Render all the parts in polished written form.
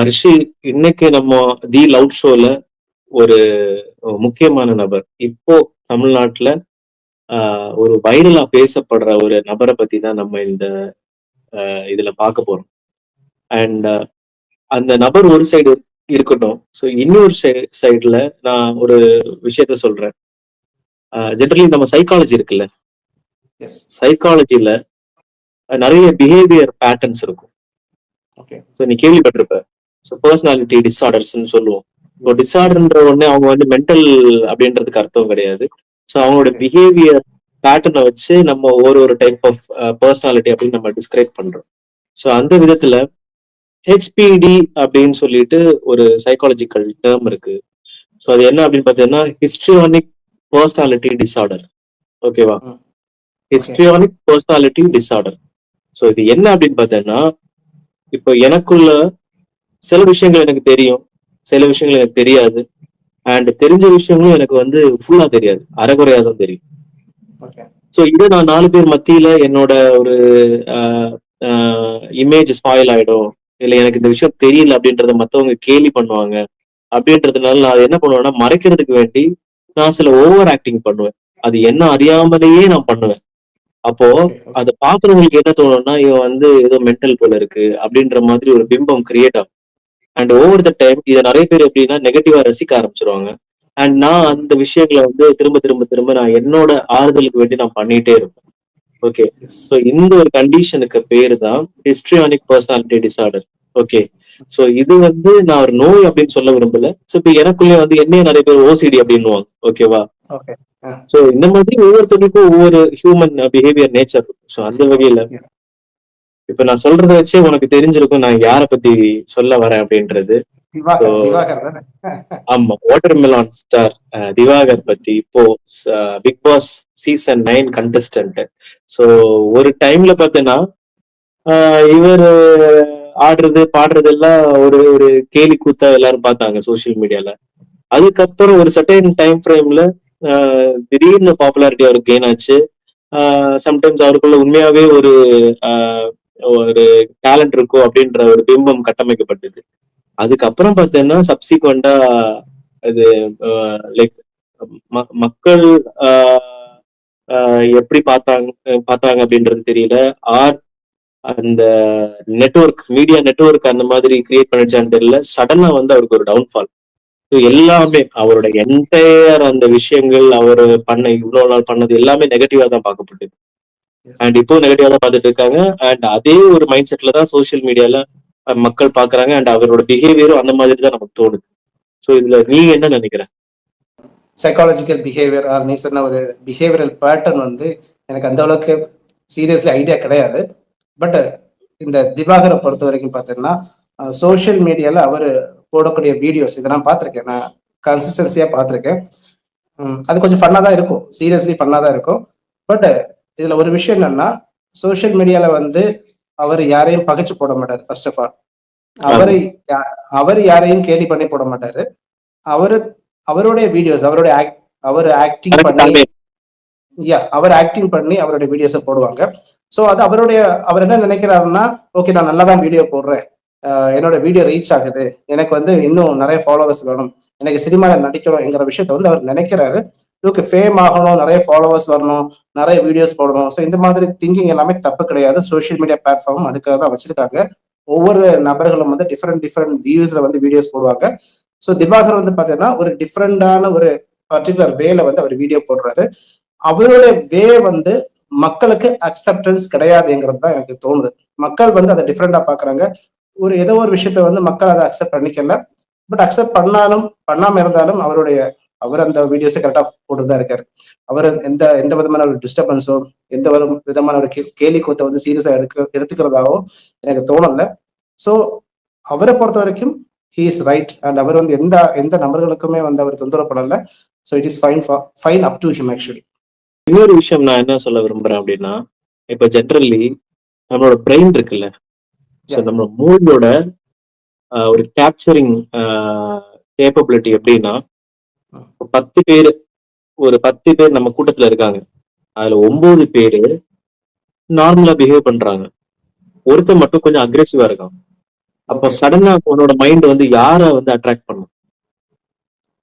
ரிஷி, இன்னைக்கு நம்ம தி லவுட் ஷோல ஒரு முக்கியமான நபர். இப்போ தமிழ்நாட்டுல ஒரு வைரலா பேசப்படுற ஒரு நபரை பத்தி தான் நம்ம இந்த இதுல பார்க்க போறோம். அண்ட் அந்த நபர் ஒரு சைடு இருக்கட்டும். ஸோ இன்னொரு சைடுல நான் ஒரு விஷயத்த சொல்றேன். ஜென்ரலி நம்ம சைக்காலஜி இருக்குல்ல, எஸ் சைக்காலஜில நிறைய பிஹேவியர் பேட்டர்ன்ஸ் இருக்கும். ஓகே ஸோ நீ கேள்விப்பட்டிருப்ப. ஸோ பர்சனாலிட்டி டிஸார்டர்ஸ்ன்னு சொல்லுவோம். இப்போ டிஸார்டர்ன்ற உடனே அவங்க வந்து மென்டல் அப்படின்றதுக்கு அர்த்தம் கிடையாது. ஸோ அவங்களோட பிஹேவியர் பேட்டர்னை வச்சு நம்ம ஒரு டைப் ஆஃப் பர்சனாலிட்டி அப்படின்னு நம்ம டிஸ்கிரைப் பண்றோம். ஸோ அந்த விதத்துல ஹெச்பிடி அப்படின்னு சொல்லிட்டு ஒரு சைக்காலஜிக்கல் டேர்ம் இருக்கு. ஸோ அது என்ன அப்படின்னு பார்த்தீங்கன்னா ஹிஸ்ட்ரியானிக் பர்சனாலிட்டி டிஸார்டர். ஓகேவா? Histrionic personality disorder. ஸோ இது என்ன அப்படின்னு பார்த்தீங்கன்னா, இப்போ எனக்குள்ள சில விஷயங்கள் எனக்கு தெரியும், சில விஷயங்கள் எனக்கு தெரியாது. அண்ட் தெரிஞ்ச விஷயங்களும் எனக்கு வந்து ஃபுல்லா தெரியாது, அரைகுறையா தான் தெரியும். ஸோ இதை நான் 4 பேர் மத்தியில என்னோட ஒரு இமேஜ் ஸ்பாயில் ஆயிடும், இல்ல எனக்கு இந்த விஷயம் தெரியல அப்படின்றத மத்தவங்க கேலி பண்ணுவாங்க அப்படின்றதுனால நான் என்ன பண்ணுவேன்னா, மறைக்கிறதுக்கு வேண்டி நான் சில ஓவர் ஆக்டிங் பண்ணுவேன். அது என்ன அறியாமலேயே நான் பண்ணுவேன். அப்போ அதை பாக்குறவங்களுக்கு என்ன தோணும்னா, இவன் வந்து ஏதோ மென்டல் போல இருக்கு அப்படின்ற மாதிரி ஒரு பிம்பம் கிரியேட் ஆகும். அண்ட் ஓவர் த டைம் இதை நிறைய பேர் எப்படின்னா நெகட்டிவா ரசிக்க ஆரம்பிச்சிருவாங்க. அண்ட் நான் அந்த விஷயங்களை வந்து திரும்ப திரும்ப திரும்ப நான் என்னோட ஆறுதலுக்கு வேண்டி நான் பண்ணிட்டே இருப்பேன். ஓகே, ஸோ இந்த ஒரு கண்டிஷனுக்கு பேரு தான் histrionic personality disorder. Okay, so இது வந்து நான் ஒரு நோய் அப்படின்னு சொல்ல விரும்பல. ஸோ இப்போ எனக்குள்ளே வந்து என்னைய நிறைய பேர் ஓசிடி அப்படின்னுவாங்க. ஓகேவா? ஸோ இந்த மாதிரி ஒவ்வொருத்தருக்கும் ஒவ்வொரு ஹியூமன் பிஹேவியர் நேச்சர். ஸோ அந்த வகையில இப்ப நான் சொல்றத வச்சே உனக்கு தெரிஞ்சிருக்கும் நான் யார பத்தி சொல்ல வரேன் அப்படின்றது. ஆமா, வாட்டர்மெலான் ஸ்டார் திவாகர் பத்தி. இப்போ Bigg Boss season 9 contestant. So ஒரு டைம்ல பார்த்தீங்கன்னா இவர் ஆடுறது பாடுறது எல்லாம் ஒரு ஒரு கேலி கூத்தா எல்லாரும் பார்த்தாங்க சோசியல் மீடியால. அதுக்கப்புறம் ஒரு சர்டைன் டைம் ஃப்ரேம்ல திடீர்னு பாப்புலாரிட்டி அவருக்கு கெயின் ஆச்சு. சம்டைம்ஸ் அவருக்குள்ள உண்மையாவே ஒரு ஒரு டேலண்ட் இருக்கும் அப்படின்ற ஒரு பிம்பம் கட்டமைக்கப்பட்டது. அதுக்கப்புறம் பார்த்தீங்கன்னா சப்சிக்வெண்டா இது லைக் மக்கள் எப்படி பார்த்தாங்க அப்படின்றது தெரியல. அந்த நெட்வொர்க், மீடியா நெட்வொர்க் அந்த மாதிரி கிரியேட் பண்ணிச்சான்னு தெரியல. சடனா வந்து அவருக்கு ஒரு டவுன்ஃபால். எல்லாமே அவரோட என்டையர் அந்த விஷயங்கள் அவர் பண்ண இவ்வளவு நாள் பண்ணது எல்லாமே நெகட்டிவா தான் பார்க்கப்பட்டது. அண்ட் இப்போ நெகட்டிவா தான் பார்த்துட்டு இருக்காங்க. அண்ட் அதே ஒரு மைண்ட் செட்ல தான் சோசியல் மீடியால மக்கள் பாக்குறாங்க. அண்ட் அவரோட பிஹேவியரும் அந்த மாதிரி தான் நமக்கு தோணுது. ஸோ இதுல நீ என்ன நினைக்கிற? சைக்காலஜிக்கல் பிஹேவியர் நீ சொன்ன ஒரு பிஹேவியரல் பேட்டர்ன் வந்து எனக்கு அந்த அளவுக்கு சீரியஸ்லி ஐடியா கிடையாது. பட் இந்த திவாகரை பொறுத்த வரைக்கும் பார்த்தீங்கன்னா சோசியல் மீடியால அவர் போடக்கூடிய வீடியோஸ் இதை நான் பார்த்துருக்கேன், நான் கன்சிஸ்டன்சியா பார்த்துருக்கேன். அது கொஞ்சம் ஃபன்னா தான் இருக்கும், சீரியஸ்லி ஃபன்னா தான் இருக்கும். பட் இதுல ஒரு விஷயம் என்னன்னா, சோசியல் மீடியால வந்து அவர் யாரையும் பகைச்சு போட மாட்டாரு. ஃபர்ஸ்ட் ஆஃப் ஆல் அவர் யாரையும் கேலி பண்ணி போட மாட்டாரு. அவருடைய வீடியோஸ் அவர் ஆக்டிங் பண்ணி அவர் ஆக்டிங் பண்ணி அவருடைய வீடியோஸை போடுவாங்க. ஸோ அது அவர் என்ன நினைக்கிறாருன்னா, ஓகே நான் நல்லா தான் வீடியோ போடுறேன், என்னோட வீடியோ ரீச் ஆகுது, எனக்கு வந்து இன்னும் நிறைய ஃபாலோவர்ஸ் வேணும், எனக்கு சினிமாவில் நடிக்கணும் என்கிற விஷயத்த வந்து அவர் நினைக்கிறாரு. இவருக்கு ஃபேம் ஆகணும், நிறைய ஃபாலோவர்ஸ் வரணும், நிறைய வீடியோஸ் போடணும். ஸோ இந்த மாதிரி திங்கிங் எல்லாமே தப்பு கிடையாது. சோஷியல் மீடியா பிளாட்ஃபார்ம் அதுக்காக தான் வச்சிருக்காங்க. ஒவ்வொரு நபர்களும் வந்து டிஃப்ரெண்ட் வியூஸ்ல வந்து வீடியோஸ் போடுவாங்க. ஸோ திவாகர் வந்து பார்த்தீங்கன்னா ஒரு டிஃப்ரெண்டான ஒரு பர்டிகுலர் வேல வந்து அவர் வீடியோ போடுறாரு. அவருடைய வே வந்து மக்களுக்கு அக்செப்டன்ஸ் கிடையாதுங்கிறது தான் எனக்கு தோணுது. மக்கள் வந்து அதை டிஃப்ரெண்டா பாக்குறாங்க. ஏதோ ஒரு விஷயத்த வந்து மக்கள் அதை அக்செப்ட் பண்ணிக்கல. பட் அக்செப்ட் பண்ணாம இருந்தாலும் அவர் அந்த வீடியோஸை கரெக்டா போட்டுதான் இருக்காரு. அவர் எந்த விதமான ஒரு டிஸ்டர்பன்ஸோ எந்த ஒரு விதமான ஒரு கேலி கூத்தை வந்து சீரியஸா எடுத்துக்கிறதாவோ எனக்கு தோணல. ஸோ அவரை பொறுத்த வரைக்கும் he is right. அண்ட் அவர் வந்து எந்த நபர்களுக்குமே வந்து அவர் தொந்தரவு பண்ணல. So it is fine up to him actually. இன்னொரு விஷயம் நான் என்ன சொல்ல விரும்புறேன் அப்படின்னா, இப்ப ஜென்ரலி நம்மளோட பிரெயின் இருக்குல்ல, நம்ம மூளையோட ஒரு கேப்சரிங் கேப்பபிலிட்டி எப்படின்னா, 10 பேர் நம்ம கூட்டத்துல இருக்காங்க, அதுல 9 பேரு நார்மலா பிஹேவ் பண்றாங்க, ஒருத்தர் மட்டும் கொஞ்சம் அக்ரெசிவா இருக்கான். அப்போ ஓகே. சடனா உன்னோட மைண்ட் வந்து யார வந்து அட்ராக்ட் பண்ணும்?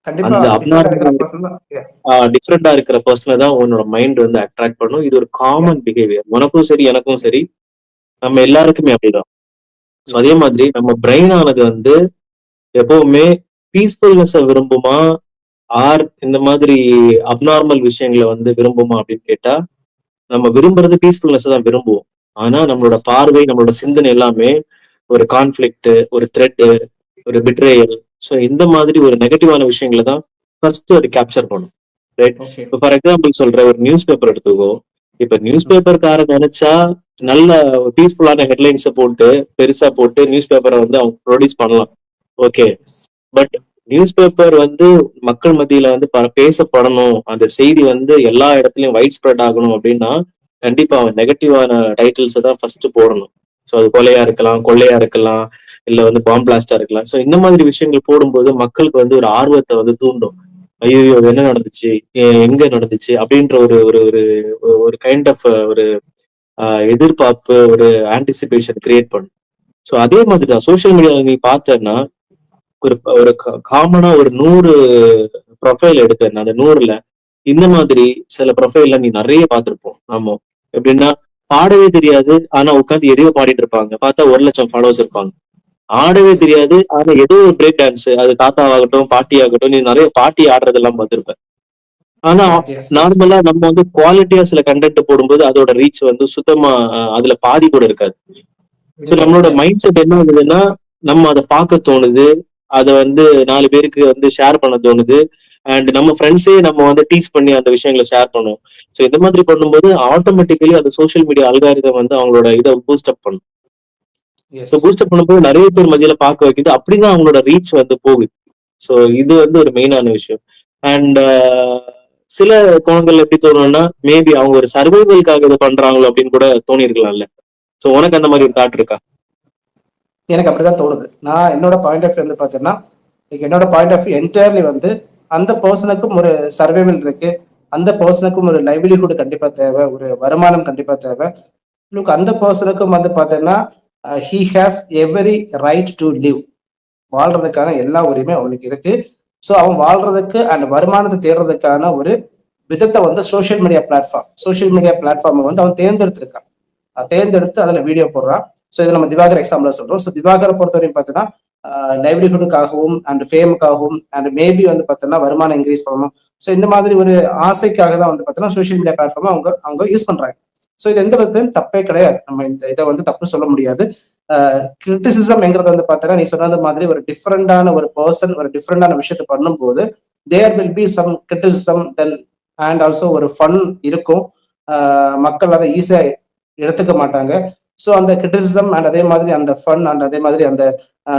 கண்டிப்பா அந்த அது டிஃபரெண்டா இருக்கிற அப்நார்மல் பர்சன் தான். டிஃப்ரெண்டா இருக்கிற பர்சனை தான் உன்னோட மைண்ட் வந்து அட்ராக்ட் பண்ணும். இது ஒரு யா. Common behaviour. உனக்கும் சரி, எனக்கும் சரி, நம்ம எஸ். எல்லாருக்குமே அப்படிதான். So அதே எஸ். மாதிரி நம்ம பிரெயின் ஆனது வந்து எப்பவுமே பீஸ்ஃபுல்னஸ் விரும்புமா, இந்த மாதிரி அப்நார்மல் விஷயங்களை வந்து விரும்புமா அப்படின்னு கேட்டா, நம்ம விரும்புறது பீஸ்ஃபுல்னஸ் தான் விரும்புவோம். ஆனா நம்மளோட எஸ். பார்வை, நம்மளோட சிந்தனை எல்லாமே ஒரு கான்ஃபிளிக்ட், ஒரு த்ரெட், ஒரு பிட்ரேயல், ஸோ இந்த மாதிரி ஒரு நெகட்டிவான விஷயங்களை தான் ஃபர்ஸ்ட் அது கேப்சர் பண்ணும். ரைட்? ஓகே. இப்போ ஃபார் எக்ஸாம்பிள் சொல்ற ஒரு நியூஸ் பேப்பர் எடுத்துக்கோ. இப்ப நியூஸ் பேப்பர்காரன் நினைச்சா நல்ல பீஸ்ஃபுல்லான ஹெட்லைன்ஸை போட்டு பெருசா போட்டு நியூஸ் பேப்பரை வந்து அவங்க ப்ரொடியூஸ் பண்ணலாம். Okay. Yes. But news paper வந்து மக்கள் மத்தியில வந்து பேசப்படணும், அந்த செய்தி வந்து எல்லா இடத்துலயும் வைட் ஸ்ப்ரெட் ஆகணும் அப்படின்னா கண்டிப்பா அவன் நெகட்டிவான டைட்டில்ஸை தான் ஃபர்ஸ்ட் போடணும். ஸோ அது கொலையா இருக்கலாம், கொள்ளையா இருக்கலாம், இல்ல வந்து பாம் பிளாஸ்டா இருக்கலாம். ஸோ இந்த மாதிரி விஷயங்கள் போடும்போது மக்களுக்கு வந்து ஒரு ஆர்வத்தை வந்து தூண்டும். ஐயோ என்ன நடந்துச்சு, எங்க நடந்துச்சு அப்படின்ற ஒரு ஒரு ஒரு ஒரு கைண்ட் ஆஃப் ஒரு எதிர்பார்ப்பு, ஒரு ஆன்டிசிபேஷன் கிரியேட் பண்ணும். ஸோ அதே மாதிரி தான் சோசியல் மீடியால நீ பார்த்தேன்னா ஒரு ஒரு காமனா ஒரு 100 ப்ரொஃபைல் எடுத்தேன். அந்த 100ல இந்த மாதிரி சில ப்ரொஃபைல்ல நீ நிறைய பார்த்திருப்போம். ஆமா. எப்படின்னா பாடவே தெரியாது. ஆனா உட்காந்து எதையோ பாடிட்டு இருப்பாங்க. பார்த்தா 1,00,000 ஃபாலோவர்ஸ் இருப்பாங்க. ஆடவே எஸ். தெரியாது. ஆனா ஏதோ ஒரு பிரேக் டான்ஸ், அது தாத்தாவாகட்டும், பாட்டியாகட்டும், நீ நிறைய பாட்டி ஆடுறதெல்லாம் பார்த்திருப்ப. ஆனா எஸ். எஸ். நார்மலா நம்ம வந்து குவாலிட்டியா சில கண்டென்ட் போடும்போது அதோட ரீச் வந்து சுத்தமா அதுல பாதி கூட இருக்காது. ஸோ இருக்காது. நம்மளோட யா. மைண்ட் செட் என்ன ஆகுதுன்னா, நம்ம அதை பார்க்க தோணுது. அதை வந்து 4 பேருக்கு வந்து ஷேர் பண்ண தோணுது. அண்ட் நம்ம ஃப்ரெண்ட்ஸே நம்ம வந்து டீஸ் பண்ணி அந்த விஷயங்களை ஷேர் பண்ணுவோம். ஸோ இந்த மாதிரி பண்ணும்போது ஆட்டோமேட்டிக்கலி அந்த சோஷியல் மீடியா அல்காரிதம் வந்து அவங்களோட இதை பூஸ்ட் அப் பண்ணும். So S. பூஸ்ட் அப் பண்ணும்போது நிறைய பேர் மத்தியில பார்க்க வைக்குது. அப்படிதான் அவங்களோட ரீச் வந்து போகுது. ஸோ இது வந்து ஒரு மெயினான விஷயம். அண்ட் சில கோணங்கள் எப்படி தோணும்னா, மேபி அவங்க ஒரு சர்வைவல்காக இதை பண்றாங்களோ அப்படின்னு கூட தோணி இருக்கலாம்ல. ஸோ உனக்கு அந்த மாதிரி ஒரு தாட் இருக்கா? எனக்கு அப்படிதான் தோணுது. நான் என்னோட பாயிண்ட் ஆஃப் வியூ வந்து பார்த்தீங்கன்னா, என்னோட பாயிண்ட் ஆஃப் வியூ என்டையர்லி வந்து அந்த பர்சனுக்கும் ஒரு சர்வைவல் இருக்கு. அந்த பர்சனுக்கும் ஒரு லைவ்லிஹுட் கண்டிப்பா தேவை. ஒரு வருமானம் கண்டிப்பா தேவை. லுக் அந்த பர்சனுக்கும் வந்து பார்த்தீங்கன்னா, he has every right to live. வாழ்றதுக்கான எல்லா உரிமை அவனுக்கு இருக்கு. ஸோ அவன் வாழ்றதுக்கு அண்ட் வருமானத்தை தேடுறதுக்கான ஒரு விதத்தை வந்து சோஷியல் மீடியா பிளாட்ஃபார்மை வந்து அவன் தேர்ந்தெடுத்திருக்கான். தேர்ந்தெடுத்து அதில் வீடியோ போடுறான். ஸோ இதை நம்ம திவாகர் எக்ஸாம்பிள் சொல்றோம். ஸோ திவாகரை பொறுத்தவரையும் பார்த்தீங்கன்னா லைவ்லிஹுட்டுக்காகவும் அண்ட் ஃபேமுக்காகவும் அண்ட் மேபி வந்து பார்த்தீங்கன்னா வருமானம் இன்க்ரீஸ் பண்ணணும். ஸோ இந்த மாதிரி ஒரு ஆசைக்காக தான் வந்து பார்த்தீங்கன்னா சோஷியல் மீடியா பிளாட்ஃபார்மை அவங்க அவங்க யூஸ் பண்றாங்க. ஸோ இது எந்த விதத்திலும் தப்பே கிடையாது. நம்ம இந்த இதை வந்து தப்பு சொல்ல முடியாது. கிரிட்டிசிசம்ங்கிறது வந்து பார்த்தீங்கன்னா நீ சொன்னது மாதிரி ஒரு டிஃப்ரெண்டான ஒரு பர்சன் ஒரு டிஃப்ரெண்டான விஷயத்தை பண்ணும்போது there will be some criticism then and also ஒரு ஃபன் இருக்கும். மக்கள் அதை ஈஸியா எடுத்துக்க மாட்டாங்க. ஸோ அந்த கிரிட்டிசிசம் அண்ட் அதே மாதிரி அந்த ஃபன் அண்ட் அதே மாதிரி அந்த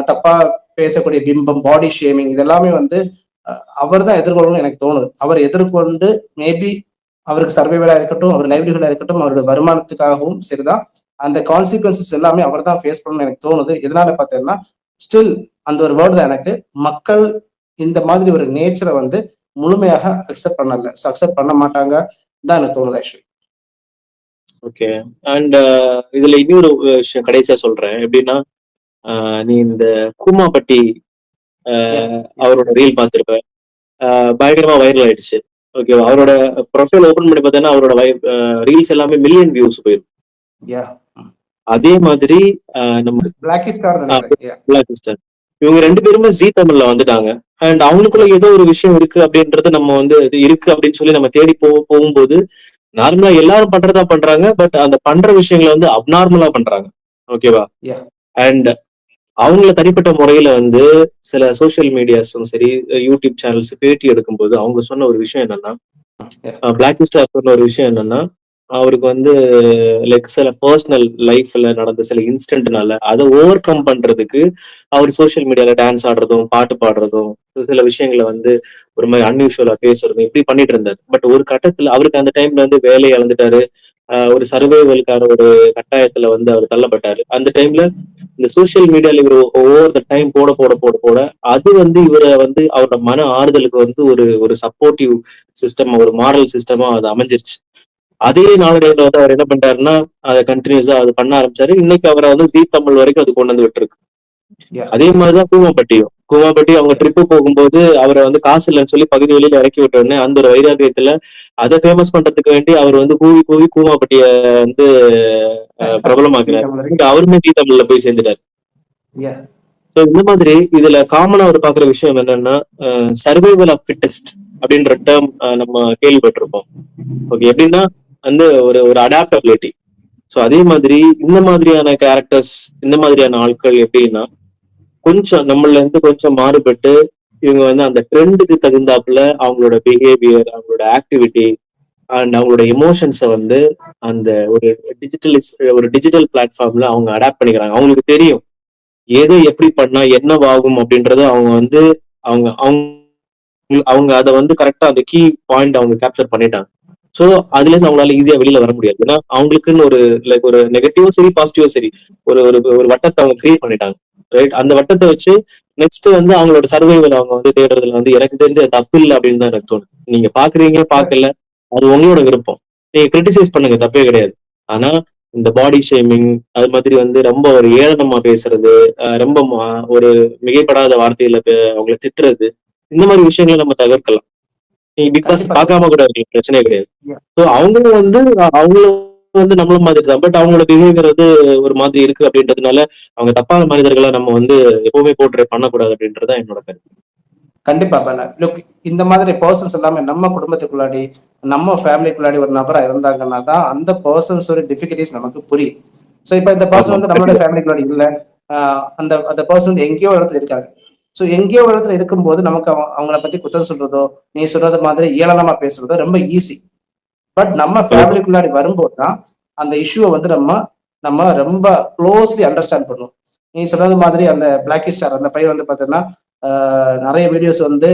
தப்பா பேசக்கூடிய பிம்பம், பாடி ஷேமிங் இதெல்லாமே வந்து அவர் தான் எதிர்கொள்ளணும்னு எனக்கு தோணுது. அவர் எதிர்கொண்டு மேபி அவருக்கு சர்வைவலா இருக்கட்டும், அவர் லைவ்லிஹுடா இருக்கட்டும், அவருடைய வருமானத்துக்காகவும் சரிதான். அந்த கான்சிக்வன்சஸ் எல்லாமே அவர் தான் ஃபேஸ் பண்ணணும்னு எனக்கு தோணுது. எதனால பார்த்தீங்கன்னா, ஸ்டில் அந்த ஒரு வேர்டு தான் எனக்கு மக்கள் இந்த மாதிரி ஒரு நேச்சரை வந்து முழுமையாக அக்செப்ட் பண்ணல. ஸோ அக்செப்ட் பண்ண மாட்டாங்க தான் எனக்கு தோணுது ஆக்சுவலி. ஓகே. அண்ட் இதுல இன்னொரு விஷயம் கடைசியா சொல்றேன். எப்படின்னா, நீ இந்த கூமாப்பட்டி அவரோட ரீல் பார்த்திருப்ப. பயங்கரமா வைரல் ஆயிடுச்சு. ஓகேவா? அவரோட ப்ரொஃபைல் ஓபன் பண்ணி பார்த்தீங்கன்னா, அவரோட ரீல்ஸ் எல்லாமே மில்லியன் வியூஸ் போயிருக்கு. யா. அதே மாதிரி நம்ம பிளாக்கி ஸ்டார் நினைக்கிறேன். பிளாக் சிஸ்டர் இவங்க 2 பேருமே ஜீ தமிழ்ல வந்துட்டாங்க. அண்ட் அவங்களுக்குள்ள ஏதோ ஒரு விஷயம் இருக்கு அப்படின்றது நம்ம வந்து இது இருக்கு அப்படின்னு சொல்லி நம்ம தேடி போகும்போது நார்மலா எல்லாரும் பண்றதா பண்றாங்க. பட் அந்த பண்ற விஷயங்களை வந்து அப்நார்மலா பண்றாங்க. ஓகேவா? யா. அண்ட் அவங்கள தனிப்பட்ட முறையில வந்து சில சோசியல் மீடியாஸும் சரி, யூடியூப் சேனல்ஸ் பேட்டி எடுக்கும்போது அவங்க சொன்ன ஒரு விஷயம் என்னன்னா, யா. பிளாக் ஸ்டார் சொன்ன ஒரு விஷயம் என்னன்னா, அவருக்கு வந்து லைக் சில பர்சனல் லைஃப்ல நடந்த சில இன்சிடென்ட்னால அதை ஓவர் கம் பண்றதுக்கு அவர் சோசியல் மீடியால டான்ஸ் ஆடுறதும், பாட்டு பாடுறதும், சில விஷயங்களை வந்து ஒரு மாதிரி அன்யூஷுவலா பேசுறதும் இப்படி பண்ணிட்டு இருந்தாரு. பட் ஒரு கட்டத்துல அவருக்கு அந்த டைம்ல வந்து வேலையை இழந்துட்டாரு. ஒரு சர்வைவலுக்கான ஒரு கட்டாயத்துல வந்து அவர் தள்ளப்பட்டாரு. அந்த டைம்ல இந்த சோசியல் மீடியால இவர் ஓவர் த டைம் போட போட போட போட அது வந்து இவரை வந்து அவரோட மன ஆறுதலுக்கு வந்து ஒரு ஒரு சப்போர்ட்டிவ் சிஸ்டம், ஒரு மாரல் சிஸ்டமா அது அமைஞ்சிருச்சு. அதே நாளடைவுல வந்து அவர் என்ன பண்ணிட்டாருன்னா அதை கண்டினியூஸா அது பண்ண ஆரம்பிச்சாரு. இன்னைக்கு அவரை வந்து ஜீ தமிழ் வரைக்கும் அது கொண்டு வந்து விட்டுருக்கு. அதே மாதிரிதான் கூமாப்பட்டி அவங்க ட்ரிப்பு போகும்போது அவரை வந்து காசு இல்லைன்னு சொல்லி பகுதி வெளியில இறக்கி விட்ட உடனே அந்த ஒரு வைராகியத்துல அதை ஃபேமஸ் பண்றதுக்கு வேண்டி அவர் வந்து கூவி கூவி கூமாப்பட்டிய வந்து பிரபலமாக்குறாரு. இங்க அவருமே ஜீ தமிழ்ல போய் சேர்ந்துட்டாரு. சோ இந்த மாதிரி இதுல காமனா அவர் பாக்குற விஷயம் என்னன்னா சர்வைவல் ஆஃப் ஃபிட்டஸ்ட் அப்படின்ற டேர்ம் நம்ம கேள்விப்பட்டிருப்போம். ஓகே, எப்படின்னா வந்து ஒரு ஒரு அடாப்டபிலிட்டி. சோ அதே மாதிரி இந்த மாதிரியான கேரக்டர்ஸ், இந்த மாதிரியான ஆட்கள் எப்படின்னா கொஞ்சம் நம்மள இருந்து கொஞ்சம் மாறுபட்டு இவங்க வந்து அந்த ட்ரெண்டுக்கு தகுந்தாப்புல அவங்களோட பிஹேவியர், அவங்களோட ஆக்டிவிட்டி அண்ட் அவங்களோட எமோஷன்ஸை வந்து அந்த ஒரு டிஜிட்டல் பிளாட்ஃபார்ம்ல அவங்க அடாப்ட் பண்ணிக்கிறாங்க. அவங்களுக்கு தெரியும் எதை எப்படி பண்ணா என்னவாகும் அப்படின்றத அவங்க வந்து அவங்க அவங்க அவங்க அதை வந்து கரெக்டா அந்த கீ பாயிண்ட் அவங்க கேப்சர் பண்ணிட்டாங்க. சோ அதுல இருந்து அவங்களால ஈஸியா வெளியில வர முடியாது. ஏன்னா அவங்களுக்குன்னு ஒரு லைக் ஒரு நெகட்டிவும் சரி பாசிட்டிவும் சரி ஒரு ஒரு ஒரு வட்டத்தை அவங்க கிரியேட் பண்ணிட்டாங்க. ரைட், அந்த வட்டத்தை வச்சு நெக்ஸ்ட் வந்து அவங்களோட சர்வைவல் அவங்க வந்து தேடுறதுல வந்து எனக்கு தெரிஞ்ச தப்பு இல்லை அப்படின்னு தான் எனக்கு தோணுது. நீங்க பாக்குறீங்க பாக்கல அது உங்களோட விருப்பம், நீங்க கிரிட்டிசைஸ் பண்ணுங்க, தப்பே கிடையாது. ஆனா இந்த பாடி ஷேமிங் அது மாதிரி வந்து ரொம்ப ஒரு ஏளனமா பேசுறது, ரொம்ப ஒரு மிகைப்படாத வார்த்தையில அவங்கள திட்டுறது, இந்த மாதிரி விஷயங்களை நம்ம தவிர்க்கலாம். நீங்க பிக் பாஸ் பார்க்காம கூட இருக்கு, பிரச்சனையே கிடையாது. ஸோ அவங்களும் வந்து நம்மள மாதிரி தான். பட் அவங்களோட பிஹேவியர் வந்து ஒரு மாதிரி இருக்கு அப்படின்றதுனால அவங்க தப்பான மனிதர்களை நம்ம வந்து எப்பவுமே போர்ட்ரே பண்ணக்கூடாது அப்படின்றதான் என்னோட கருத்து. கண்டிப்பா லுக், இந்த மாதிரி பர்சன்ஸ் எல்லாமே நம்ம குடும்பத்துக்குள்ளாடி நம்ம ஃபேமிலிக்குள்ளாடி ஒரு நபரா இருந்தாங்கன்னா தான் அந்த பர்சன்ஸோட டிஃபிகல்டிஸ் நமக்கு புரியும். ஸோ இப்போ இந்த பர்சன் வந்து நம்மளோட ஃபேமிலிக்குள்ளாடி இல்லை, அந்த அந்த பர்சன் வந்து எங்கேயோ இடத்துல இருக்காங்க. ஸோ எங்கேயோ இடத்துல இருக்கும்போது நமக்கு அவங்கள பத்தி குத்தம் சொல்றதோ, நீ சொல்றது மாதிரி ஏளனமா பேசுறதோ ரொம்ப ஈஸி. பட் நம்ம ஃபேமிலிக்குள்ளாடி வரும்போது தான் அந்த இஷ்யூவை வந்து நம்ம ரொம்ப க்ளோஸ்லி அண்டர்ஸ்டாண்ட் பண்ணுவோம். நீ சொன்னது மாதிரி அந்த பிளாக்கி ஸ்டார் அந்த பையன் வந்து பார்த்தீங்கன்னா நிறைய வீடியோஸ் வந்து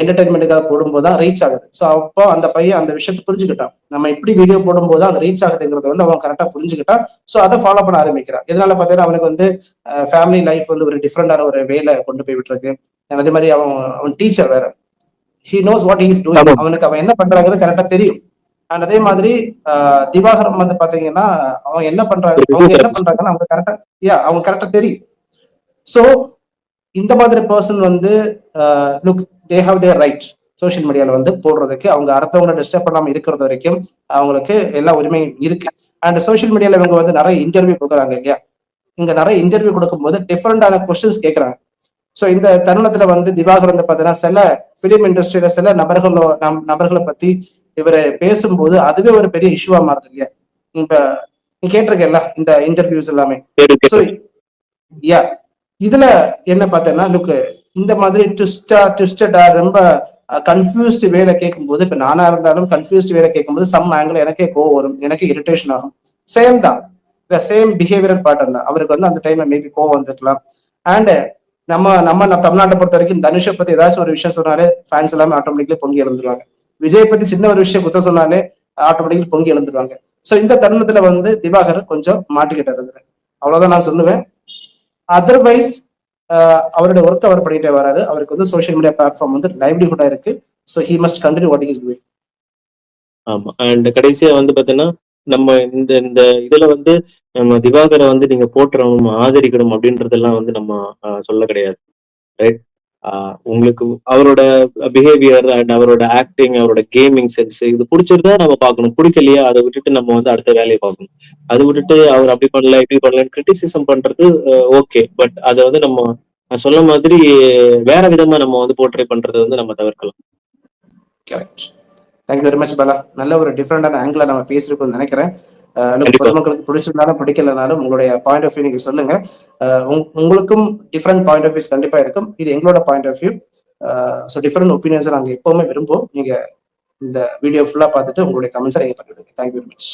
என்டர்டைன்மெண்ட்டுக்காக போடும்போது தான் ரீச் ஆகுது. ஸோ அப்போ அந்த பையன் அந்த விஷயத்தை புரிஞ்சுக்கிட்டான். நம்ம இப்படி வீடியோ போடும்போது தான் அது ரீச் ஆகுதுங்கிறத வந்து அவன் கரெக்டாக புரிஞ்சுக்கிட்டான். ஸோ அதை ஃபாலோ பண்ண ஆரம்பிக்கிறான். இதனால பார்த்தீங்கன்னா அவனுக்கு வந்து ஃபேமிலி லைஃப் வந்து ஒரு டிஃப்ரெண்டான ஒரு வேலை கொண்டு போய் விட்டுருக்கு. அதே மாதிரி அவன் டீச்சர் வேற. He knows what is doing. அவனுக்கு அவன் என்ன பண்றாங்கிறது கரெக்டாக தெரியும். அண்ட் அதே மாதிரி திவாகரம் வந்து பாத்தீங்கன்னா அவங்க என்ன பண்றாங்கன்னா அவங்க கரெக்டா தெரியும். ஸோ இந்த மாதிரி பர்சன் வந்து look, they have their right social மீடியால வந்து போடுறதுக்கு. அவங்க அடுத்தவங்களை டிஸ்டர்ப் பண்ணாம இருக்கிறது வரைக்கும் அவங்களுக்கு எல்லா உரிமையும் இருக்கு. அண்ட் சோசியல் மீடியால இவங்க வந்து நிறைய இன்டர்வியூ கொடுக்குறாங்க இல்லையா? இங்க நிறைய இன்டர்வியூ கொடுக்கும்போது டிஃப்ரெண்டான கொஸ்டின்ஸ் கேட்கறாங்க. ஸோ இந்த தருணத்துல வந்து திவாகர் வந்து பாத்தீங்கன்னா சில பிலிம் இண்டஸ்ட்ரியில சில நபர்களை பத்தி இவரை பேசும்போது அதுவே ஒரு பெரிய இஷ்யூவா மாறுது இல்லையா? இப்ப நீ கேட்டிருக்கல இந்த இன்டர்வியூஸ் எல்லாமே. ஸோ யா, இதுல என்ன பார்த்தேன்னா லுக், இந்த மாதிரி ட்விஸ்டடா ரொம்ப கன்ஃபியூஸ்டு வேலை கேட்கும்போது, இப்ப நானா இருந்தாலும் கன்ஃபியூஸ்டு வேலை கேட்கும்போது சம் ஆங்கிள் எனக்கே கோவம் வரும், எனக்கு இரிட்டேஷன் ஆகும். சேம் தான், சேம் பிஹேவியரல் பேட்டர்ன் தான். அவருக்கு வந்து அந்த டைம்ல மேபி கோவம் வந்துருக்கலாம். அண்ட் நம்ம தமிழ்நாட்டை பொறுத்த வரைக்கும் தனுஷை பத்தி ஏதாச்சும் ஒரு விஷயம் சொன்னாலே ஃபேன்ஸ் எல்லாமே ஆட்டோமேட்டிக்லி பொங்கி எழுந்துருவாங்க. விஜய் பத்தி சின்ன ஒரு விஷயம் குத்த சொன்னாலே ஆட்டோமேட்டிக்கலி பொங்கி எழுந்துருவாங்க. ஸோ இந்த தருணத்துல வந்து திவாகர் கொஞ்சம் மாட்டிக்கிட்டு அவ்வளவுதான் நான் சொல்லுவேன். அதர்வைஸ் அவருடைய ஒர்க் அவர் பண்ணிட்டே வராரு. அவருக்கு வந்து சோசியல் மீடியா பிளாட்ஃபார்ம் வந்து லைவ்லிஹுட்டா இருக்கு. So he must continue what is doing. ஆமா, அண்ட் கடைசியா வந்து பாத்தீங்கன்னா நம்ம இந்த இந்த இதுல வந்து நம்ம திவாகரை வந்து நீங்க போட்டுறணும் ஆதரிக்கணும் அப்படின்றதெல்லாம் வந்து நம்ம சொல்ல கிடையாது. ரைட், உங்களுக்கு அவரோட பிஹேவியர் அண்ட் அவரோட ஆக்டிங், அவரோட கேமிங் சென்ஸ் இது பிடிச்சிருந்தா நம்ம பார்க்கணும், பிடிக்கலையா அதை விட்டுட்டு நம்ம வந்து அடுத்த வேலையை பார்க்கணும். அதை விட்டுட்டு அவர் அப்படி பண்ணல இப்படி பண்ணலன்னு கிரிட்டிசிசம் பண்றது ஓகே. பட் அதை வந்து நம்ம சொல்ல மாதிரி வேற விதமா நம்ம வந்து போர்ட்ரே பண்றது வந்து நம்ம தவிர்க்கலாம். Correct. Thank you very much Bala. நல்ல ஒரு டிஃப்ரெண்டான ஆங்கிள் நம்ம பேசிருக்கோம்னு நினைக்கிறேன். பொதுமக்களுக்கு பிடிச்சிருந்தாலும் பிடிக்கலனாலும் உங்களுடைய பாயிண்ட் ஆஃப் வியூ நீங்க சொல்லுங்க. உங்களுக்கும் டிஃப்ரெண்ட் பாயிண்ட் ஆஃப் வியூஸ் கண்டிப்பா இருக்கும். இது எங்களோட point of view. So different ஒப்பீனியன்ஸை நாங்கள் எப்பவுமே விரும்புவோம். நீங்க இந்த வீடியோ ஃபுல்லா பார்த்துட்டு உங்களுடைய கமெண்ட்ஸை நீங்க பண்ணிவிடுங்க. Thank you very much.